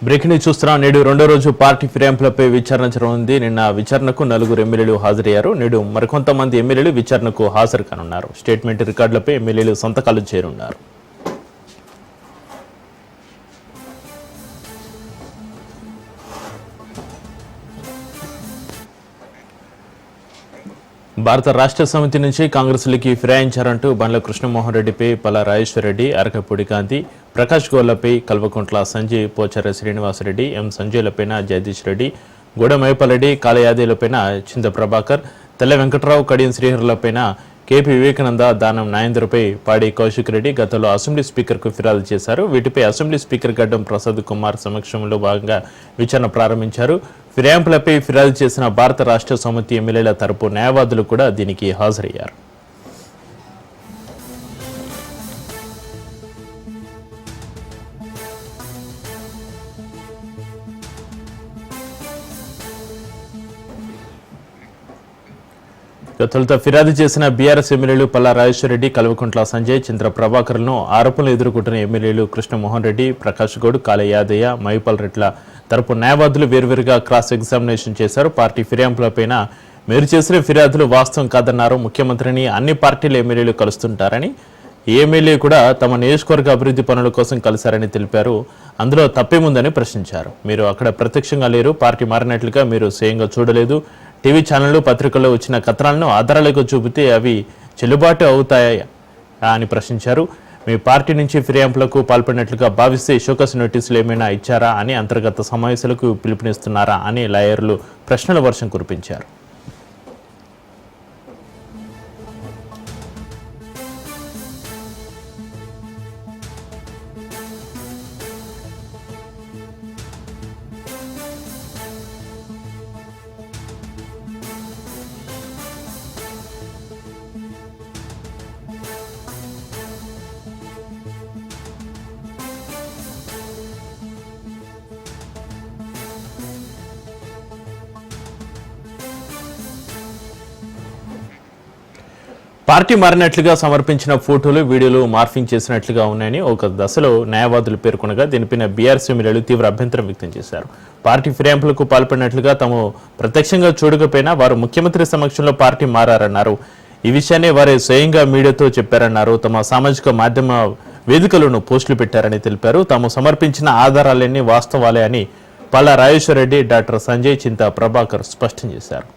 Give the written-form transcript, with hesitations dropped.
Breaking news చూస్తున్నాం. నేడు రెండో రోజు పార్టీ ఫిరాయింపులపై విచారణ జరగనుంది. నిన్న విచారణకు 4 ఎమ్మెల్యేలు హాజరయ్యారు. నేడు మరికొంతమంది ఎమ్మెల్యేలు విచారణకు హాజరు కానున్నారు. స్టేట్మెంట్ రికార్డులపై ఎమ్మెల్యేలు సంతకాలు చేరున్నారు. భారత రాష్ట్ర సమితి నుంచి కాంగ్రెస్లోకి ఫిరాయించారంటూ బండ్ల కృష్ణమోహన్ రెడ్డిపై పల్లా రాజేశ్వర రెడ్డి, అరకపూడి గాంధీ, ప్రకాష్ గౌడ్లపై కల్వకుంట్ల సంజయ్, పోచార శ్రీనివాసరెడ్డి, ఎం సంజయ్లపైన జగదీష్ రెడ్డి, గూడ మైపాలరెడ్డి, కాళయాదేలపైన చింత ప్రభాకర్, తెల్ల వెంకట్రావు, కడియం శ్రీహరులపైన కేపీ వివేకానంద, దానం నాయందర్పై పాడి కౌశిక్ రెడ్డి గతంలో అసెంబ్లీ స్పీకర్కు ఫిర్యాదు చేశారు. వీటిపై అసెంబ్లీ స్పీకర్ గడ్డం ప్రసాద్ కుమార్ సమక్షంలో భాగంగా విచారణ ప్రారంభించారు. ఫిరాయింపులపై ఫిర్యాదు చేసిన భారత రాష్ట్ర సమితి ఎమ్మెల్యేల తరపు న్యాయవాదులు కూడా దీనికి హాజరయ్యారు. తొలుత ఫిర్యాదు చేసిన బీఆర్ఎస్ ఎమ్మెల్యేలు పల్లా రాజేశ్వర రెడ్డి, కల్వకుంట్ల సంజయ్, చింద్ర ప్రభాకర్లను ఆరోపణలు ఎదుర్కొంటున్న ఎమ్మెల్యేలు కృష్ణమోహన్ రెడ్డి, ప్రకాష్ గౌడ్, కాళయాదయ్య, మైపాల్ రెడ్ల తరపు న్యాయవాదులు వేర్వేరుగా క్రాస్ ఎగ్జామినేషన్ చేశారు. పార్టీ ఫిరాయింపులపైన మీరు చేసిన ఫిర్యాదులు వాస్తవం కాదన్నారు. ముఖ్యమంత్రిని అన్ని పార్టీల ఎమ్మెల్యేలు కలుస్తుంటారని, ఏ ఎమ్మెల్యే కూడా తమ నియోజకవర్గ అభివృద్ధి పనుల కోసం కలిశారని తెలిపారు. అందులో తప్పేముందని ప్రశ్నించారు. మీరు అక్కడ ప్రత్యక్షంగా లేరు, పార్టీ మారినట్లుగా మీరు స్వయంగా చూడలేదు. టీవీ ఛానళ్లు, పత్రికల్లో వచ్చిన కథనాలను ఆధారాలకు చూపితే అవి చెల్లుబాటు అవుతాయా అని ప్రశ్నించారు. మీ పార్టీ నుంచి ఫిరాయింపులకు పాల్పడినట్లుగా భావిస్తే షోకస్ నోటీసులు ఏమైనా ఇచ్చారా అని, అంతర్గత సమావేశాలకు పిలుపునిస్తున్నారా అని లాయర్లు ప్రశ్నల వర్షం కురిపించారు. పార్టీ మారినట్లుగా సమర్పించిన ఫోటోలు, వీడియోలు మార్ఫింగ్ చేసినట్లుగా ఉన్నాయని ఒక దశలో న్యాయవాదులు పేర్కొనగా దీనిపైన బీఆర్ఎస్ ఎమ్మెల్యేలు తీవ్ర అభ్యంతరం వ్యక్తం చేశారు. పార్టీ ఫిరాయింపులకు పాల్పడినట్లుగా తాము ప్రత్యక్షంగా చూడకపోయినా వారు ముఖ్యమంత్రి సమక్షంలో పార్టీ మారారన్నారు. ఈ విషయాన్ని వారే స్వయంగా మీడియాతో చెప్పారన్నారు. తమ సామాజిక మాధ్యమ వేదికలను పోస్టులు పెట్టారని తెలిపారు. తాము సమర్పించిన ఆధారాలన్నీ వాస్తవాలే అని పల్లా రాజేశ్వర రెడ్డి, డాక్టర్ సంజయ్, చింత ప్రభాకర్ స్పష్టం చేశారు.